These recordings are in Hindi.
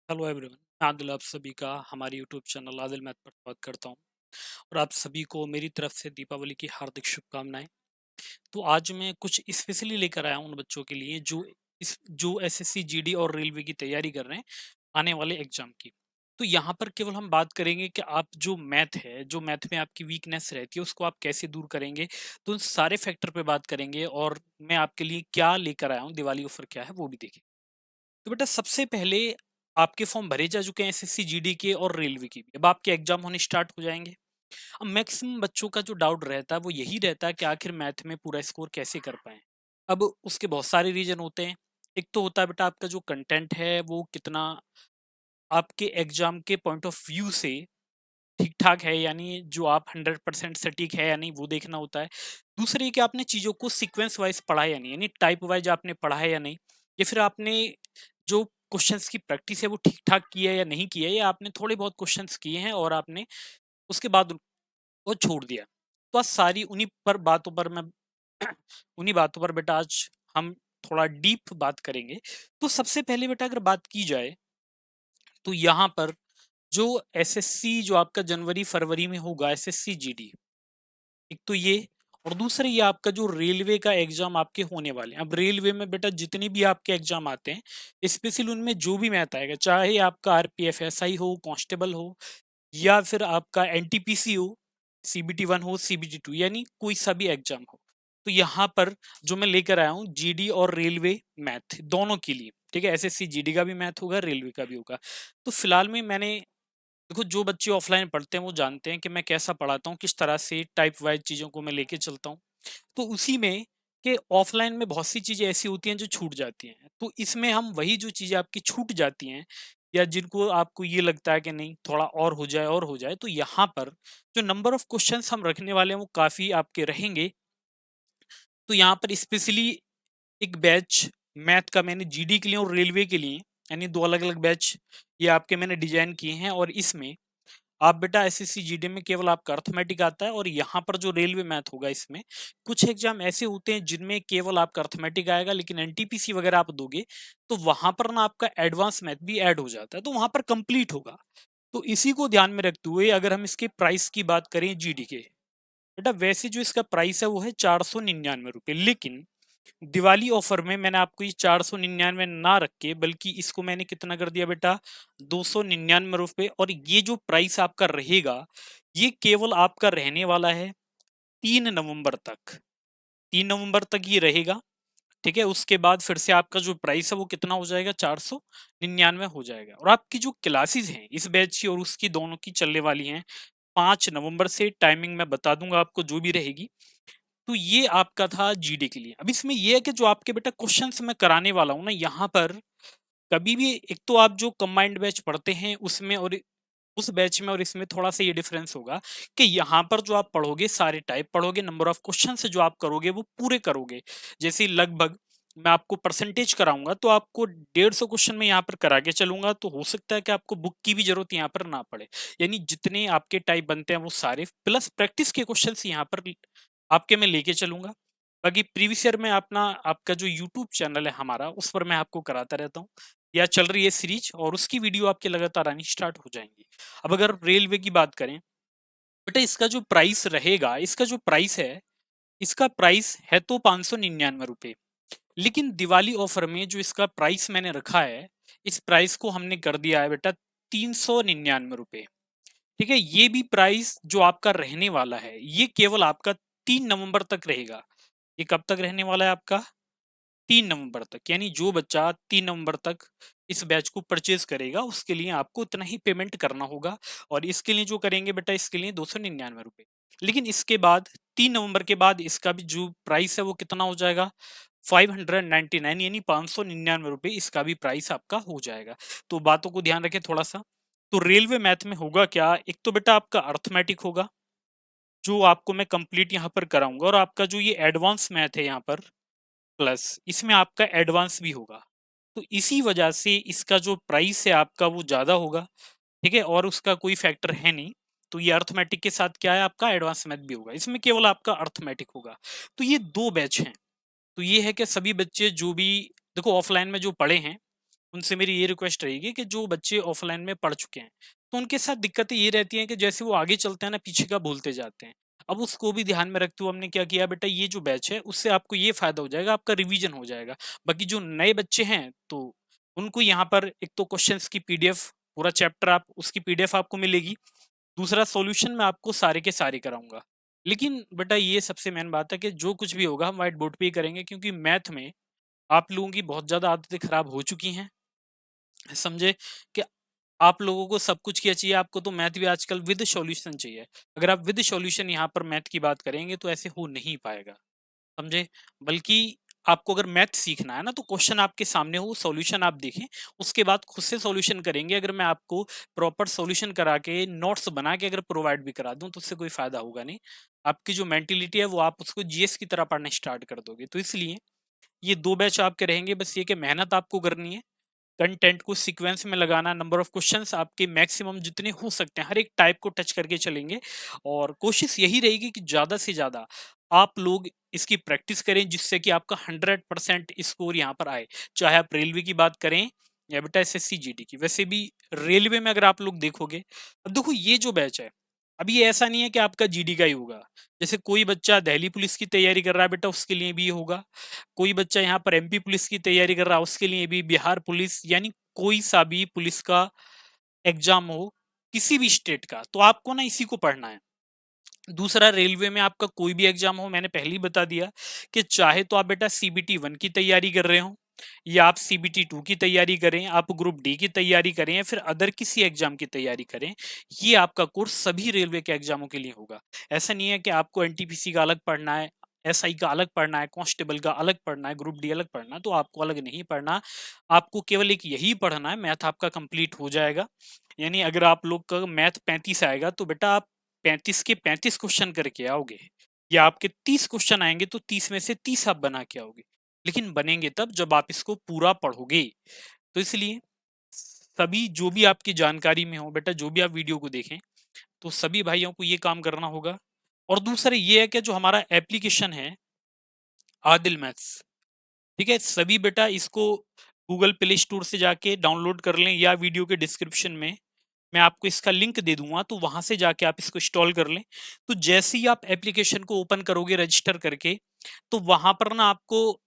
हेलो एवरीवन, मैं आदिल आप सभी का हमारे यूट्यूब चैनल आदिल मैथ पर स्वागत करता हूं और आप सभी को मेरी तरफ से दीपावली की हार्दिक शुभकामनाएं। तो आज मैं कुछ स्पेशली लेकर आया हूं उन बच्चों के लिए जो एसएससी जीडी और रेलवे की तैयारी कर रहे हैं आने वाले एग्जाम की। तो यहाँ पर केवल हम बात करेंगे कि आप जो मैथ में आपकी वीकनेस रहती है उसको आप कैसे दूर करेंगे। तो उन सारे फैक्टर पे बात करेंगे और मैं आपके लिए क्या लेकर आया हूँ, दिवाली ऑफर क्या है वो भी देखेंगे। तो बेटा सबसे पहले आपके फॉर्म भरे जा चुके हैं एसएससी जीडी के और रेलवे की भी। अब आपके एग्जाम होने स्टार्ट हो जाएंगे। अब मैक्सिमम बच्चों का जो डाउट रहता है वो यही रहता है कि आखिर मैथ में पूरा स्कोर कैसे कर पाए। अब उसके बहुत सारे रीजन होते हैं। एक तो होता है बेटा आपका जो कंटेंट है वो कितना आपके एग्जाम के पॉइंट ऑफ व्यू से ठीक ठाक है, यानी जो आप 100% सटीक है या नहीं वो देखना होता है। दूसरे कि आपने चीज़ों को सीक्वेंस वाइज पढ़ा है या नहीं, यानी टाइप वाइज आपने पढ़ा है या नहीं, या फिर आपने जो क्वेश्चंस की प्रैक्टिस है वो ठीक ठाक की है या नहीं की है, या आपने थोड़े बहुत क्वेश्चंस किए हैं और आपने उसके बाद वो छोड़ दिया। तो आज सारी उन्हीं बातों पर बेटा आज हम थोड़ा डीप बात करेंगे। तो सबसे पहले बेटा अगर बात की जाए तो यहाँ पर जो एसएससी जो आपका जनवरी फरवरी में होगा एसएससी जीडी, एक तो ये, और दूसरा ये आपका जो रेलवे का एग्जाम आपके होने वाले हैं। अब रेलवे में बेटा जितने भी आपके एग्जाम आते हैं स्पेशली उनमें जो भी मैथ आएगा, चाहे आपका आरपीएफ एसआई हो, कांस्टेबल हो, या फिर आपका एनटीपीसी हो, सीबीटी 1 हो, सीबीटी 2, यानी कोई सा भी एग्जाम हो। तो यहाँ पर जो मैं लेकर आया हूँ जीडी और रेलवे मैथ दोनों के लिए, ठीक है। एसएससी जीडी का भी मैथ होगा, रेलवे का भी होगा। तो फिलहाल में मैंने, देखो जो बच्चे ऑफलाइन पढ़ते हैं वो जानते हैं कि मैं कैसा पढ़ाता हूँ, किस तरह से टाइप वाइज चीज़ों को मैं लेके चलता हूँ। तो उसी में कि ऑफलाइन में बहुत सी चीज़ें ऐसी होती हैं जो छूट जाती हैं, तो इसमें हम वही जो चीज़ें आपकी छूट जाती हैं या जिनको आपको ये लगता है कि नहीं थोड़ा और हो जाए, तो यहाँ पर जो नंबर ऑफ क्वेश्चंस हम रखने वाले हैं वो काफ़ी आपके रहेंगे। तो यहाँ पर स्पेशली एक बैच मैथ का मैंने जीडी के लिए और रेलवे के लिए, यानी दो अलग अलग बैच ये आपके मैंने डिजाइन किए हैं। और इसमें आप बेटा एसएससी जीडी में केवल आपका अर्थमेटिक आता है, और यहाँ पर जो रेलवे मैथ होगा इसमें कुछ एग्जाम ऐसे होते हैं जिनमें केवल आपका अर्थमेटिक आएगा, लेकिन एनटीपीसी वगैरह आप दोगे तो वहां पर ना आपका एडवांस मैथ भी ऐड हो जाता है, तो वहां पर कंप्लीट होगा। तो इसी को ध्यान में रखते हुए अगर हम इसके प्राइस की बात करें जीडी के, बेटा वैसे जो इसका प्राइस है वो है 499 रुपये, लेकिन दिवाली ऑफर में मैंने आपको ये 499 ना रख के बल्कि इसको मैंने कितना कर दिया बेटा, 299 रुपये। और ये जो प्राइस आपका रहेगा ये केवल आपका रहने वाला है 3 नवंबर तक। 3 नवंबर तक ये रहेगा, ठीक है। उसके बाद फिर से आपका जो प्राइस है वो कितना हो जाएगा, 499 हो जाएगा। और आपकी जो क्लासेस हैं इस बैच की और उसकी दोनों की चलने वाली हैं 5 नवंबर से। टाइमिंग मैं बता दूंगा आपको जो भी रहेगी। तो ये आपका था जीडी के लिए। अब इसमें ये है कि जो आपके बेटा क्वेश्चंस मैं कराने वाला हूँ ना, यहाँ पर कभी भी एक तो आप जो कंबाइंड बैच पढ़ते हैं उसमें और उस बैच में और इसमें थोड़ा सा ये डिफरेंस होगा कि यहाँ पर जो आप पढ़ोगे सारे टाइप पढ़ोगे, नंबर ऑफ क्वेश्चन से जो आप करोगे वो पूरे करोगे। जैसे लगभग मैं आपको परसेंटेज कराऊंगा तो आपको 150 क्वेश्चन में यहाँ पर करा के चलूंगा, तो हो सकता है कि आपको बुक की भी जरूरत यहाँ पर ना पड़े। यानी जितने आपके टाइप बनते हैं वो सारे प्लस प्रैक्टिस के क्वेश्चन यहाँ पर आपके मैं लेके चलूंगा। बाकी प्रीवियस ईयर में अपना आपका जो यूट्यूब चैनल है हमारा उस पर मैं आपको कराता रहता हूँ, या चल रही है सीरीज, और उसकी वीडियो आपके लगातार आनी स्टार्ट हो जाएंगी। अब अगर रेलवे की बात करें, बेटा इसका जो प्राइस रहेगा, इसका जो प्राइस है, इसका प्राइस है तो 599 रुपये, लेकिन दिवाली ऑफर में जो इसका प्राइस मैंने रखा है, इस प्राइस को हमने कर दिया है बेटा 399 रुपये, ठीक है। ये भी प्राइस जो आपका रहने वाला है ये केवल आपका 3 नवंबर तक रहेगा। ये कब तक रहने वाला है आपका, 3 नवंबर तक। यानी जो बच्चा 3 नवंबर तक इस बैच को परचेज करेगा उसके लिए आपको उतना ही पेमेंट करना होगा। और इसके लिए जो करेंगे बेटा इसके लिए 299 रुपये। लेकिन इसके बाद 3 नवंबर के बाद इसका भी जो प्राइस है वो कितना हो जाएगा, 599, यानी 599 रुपये इसका भी प्राइस आपका हो जाएगा। तो बातों को ध्यान रखें थोड़ा सा। तो रेलवे मैथ में होगा क्या, एक तो बेटा आपका अर्थमेटिक होगा जो आपको मैं कंप्लीट यहाँ पर कराऊंगा, और आपका जो ये एडवांस मैथ है यहाँ पर प्लस इसमें आपका एडवांस भी होगा। तो इसी वजह से इसका जो प्राइस है आपका वो ज्यादा होगा, ठीक है। और उसका कोई फैक्टर है नहीं। तो ये अर्थमेटिक के साथ क्या है, आपका एडवांस मैथ भी होगा, इसमें केवल आपका अर्थमेटिक होगा। तो ये दो बैच हैं। तो ये है कि सभी बच्चे जो भी देखो ऑफलाइन में जो पढ़े हैं उनसे मेरी ये रिक्वेस्ट रहेगी कि जो बच्चे ऑफलाइन में पढ़ चुके हैं, तो उनके साथ दिक्कतें ये रहती हैं कि जैसे वो आगे चलते हैं ना, पीछे का भूलते जाते हैं। अब उसको भी ध्यान में रखते हुए हमने क्या किया, बेटा ये जो बैच है उससे आपको ये फ़ायदा हो जाएगा, आपका रिवीजन हो जाएगा। बाकी जो नए बच्चे हैं तो उनको यहाँ पर एक तो क्वेश्चंस की पीडीएफ, पूरा चैप्टर आप उसकी पीडीएफ आपको मिलेगी। दूसरा सॉल्यूशन मैं आपको सारे के सारे कराऊँगा। लेकिन बेटा ये सबसे मेन बात है कि जो कुछ भी होगा हम व्हाइट बोर्ड पे ही करेंगे, क्योंकि मैथ में आप लोगों की बहुत ज़्यादा आदतें खराब हो चुकी हैं। समझे कि आप लोगों को सब कुछ क्या चाहिए, आपको तो मैथ भी आजकल विद सॉल्यूशन चाहिए। अगर आप विद सॉल्यूशन यहाँ पर मैथ की बात करेंगे तो ऐसे हो नहीं पाएगा, समझे? बल्कि आपको अगर मैथ सीखना है ना, तो क्वेश्चन आपके सामने हो, सॉल्यूशन आप देखें, उसके बाद खुद से सॉल्यूशन करेंगे। अगर मैं आपको प्रॉपर सॉल्यूशन करा के नोट्स बना के अगर प्रोवाइड भी करा दूं तो उससे कोई फायदा होगा नहीं। आपकी जो मेंटेलिटी है वो आप उसको जीएस की तरह पढ़ना स्टार्ट कर दोगे। तो इसलिए ये 2 बैच आपके रहेंगे, बस ये कि मेहनत आपको करनी है, कंटेंट को सीक्वेंस में लगाना, नंबर ऑफ क्वेश्चंस आपके मैक्सिमम जितने हो सकते हैं हर एक टाइप को टच करके चलेंगे। और कोशिश यही रहेगी कि ज़्यादा से ज़्यादा आप लोग इसकी प्रैक्टिस करें, जिससे कि आपका 100% स्कोर यहाँ पर आए। चाहे आप रेलवे की बात करें या बेटा एसएससी जीडी की। वैसे भी रेलवे में अगर आप लोग देखोगे, अब देखो ये जो बैच है, अभी ये ऐसा नहीं है कि आपका जीडी का ही होगा। जैसे कोई बच्चा दिल्ली पुलिस की तैयारी कर रहा है बेटा, उसके लिए भी ये होगा। कोई बच्चा यहाँ पर एमपी पुलिस की तैयारी कर रहा है, उसके लिए भी, बिहार पुलिस, यानी कोई सा भी पुलिस का एग्जाम हो किसी भी स्टेट का, तो आपको ना इसी को पढ़ना है। दूसरा, रेलवे में आपका कोई भी एग्जाम हो, मैंने पहले ही बता दिया कि चाहे तो आप बेटा सीबीटी 1 की तैयारी कर रहे हो, या आप सीबीटी 2 की तैयारी करें, आप ग्रुप डी की तैयारी करें, या फिर अदर किसी एग्जाम की तैयारी करें, ये आपका कोर्स सभी रेलवे के एग्जामों के लिए होगा। ऐसा नहीं है कि आपको एनटीपीसी का अलग पढ़ना है, एसआई का अलग पढ़ना है, कांस्टेबल का अलग पढ़ना है, ग्रुप डी अलग पढ़ना है, तो आपको अलग नहीं पढ़ना। आपको केवल एक यही पढ़ना है, मैथ आपका कंप्लीट हो जाएगा। यानी अगर आप लोग का मैथ 35 आएगा तो बेटा आप 35 के 35 क्वेश्चन करके आओगे, या आपके 30 क्वेश्चन आएंगे तो 30 में से 30 आप बना के आओगे। लेकिन बनेंगे तब जब आप इसको पूरा पढ़ोगे। तो इसलिए सभी जो भी आपकी जानकारी में हो बेटा, जो भी आप वीडियो को देखें, तो सभी भाइयों को ये काम करना होगा। और दूसरा ये है कि जो हमारा एप्लीकेशन है आदिल मैथ्स, ठीक है, सभी बेटा इसको गूगल प्ले स्टोर से जाके डाउनलोड कर लें, या वीडियो के डिस्क्रिप्शन में मैं आपको इसका लिंक दे दूंगा, तो वहां से जाके आप इसको इंस्टॉल कर लें। तो जैसे ही आप एप्लीकेशन को ओपन करोगे रजिस्टर करके, तो वहां पर ना आपको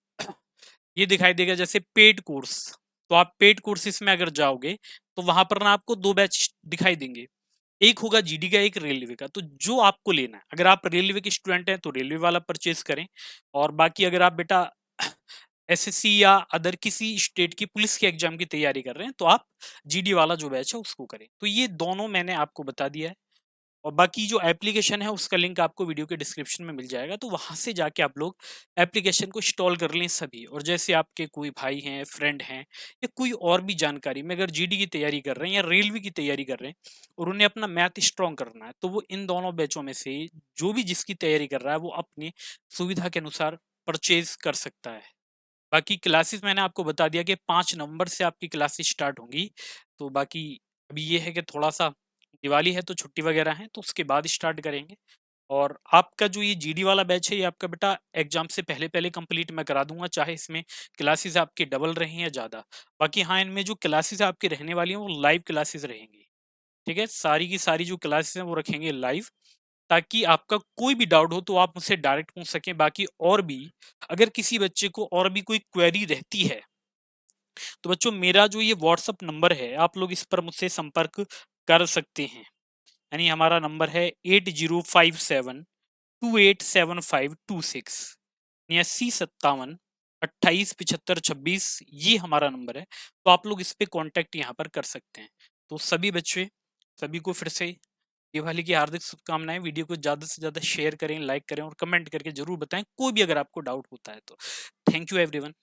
ये दिखाई देगा जैसे पेड कोर्स। तो आप पेड कोर्सेस में अगर जाओगे तो वहां पर ना आपको 2 बैच दिखाई देंगे, एक होगा जीडी का, एक रेलवे का। तो जो आपको लेना है, अगर आप रेलवे के स्टूडेंट हैं तो रेलवे वाला परचेज करें, और बाकी अगर आप बेटा एसएससी या अदर किसी स्टेट की पुलिस के एग्जाम की तैयारी कर रहे हैं तो आप जीडी वाला जो बैच है उसको करें। तो ये दोनों मैंने आपको बता दिया है, और बाकी जो एप्लीकेशन है उसका लिंक आपको वीडियो के डिस्क्रिप्शन में मिल जाएगा, तो वहां से जाके आप लोग एप्लीकेशन को इंस्टॉल कर लें सभी। और जैसे आपके कोई भाई हैं, फ्रेंड हैं, या कोई और भी जानकारी में अगर जीडी की तैयारी कर रहे हैं या रेलवे की तैयारी कर रहे हैं और उन्हें अपना मैथ स्ट्रॉन्ग करना है, तो वो इन दोनों बैचों में से जो भी जिसकी तैयारी कर रहा है वो अपनी सुविधा के अनुसार परचेज कर सकता है। बाकी क्लासेस मैंने आपको बता दिया कि 5 नवंबर से आपकी क्लासेस स्टार्ट होंगी। तो बाकी अभी ये है कि थोड़ा-सा दिवाली है तो छुट्टी वगैरह है, तो उसके बाद स्टार्ट करेंगे। और आपका जो ये जीडी वाला बैच है, ये आपका बेटा एग्ज़ाम से पहले-पहले कंप्लीट मैं करा दूँगा, चाहे इसमें क्लासेस आपकी डबल रहें या ज़्यादा। बाकी हाँ, इनमें जो क्लासेस आपकी रहने वाली हैं, वो लाइव क्लासेस रहेंगी। ठीक है? सारी की सारी जो क्लासेस हैं, वो रखेंगे लाइव, ताकि आपका कोई भी डाउट हो तो आप मुझसे डायरेक्ट पूछ सकें। बाकी और भी अगर किसी बच्चे को और भी कोई क्वेरी रहती है, तो बच्चों मेरा जो ये व्हाट्सअप नंबर है, आप लोग इस पर मुझसे संपर्क कर सकते हैं। यानी हमारा नंबर है 8057287526, 8057287526, ये हमारा नंबर है। तो आप लोग इस पे कांटेक्ट यहाँ पर कर सकते हैं। तो सभी बच्चे, सभी को फिर से दिवाली की हार्दिक शुभकामनाएं। वीडियो को ज़्यादा से ज़्यादा शेयर करें, लाइक करें और कमेंट करके ज़रूर बताएं कोई भी अगर आपको डाउट होता है तो। Thank you everyone.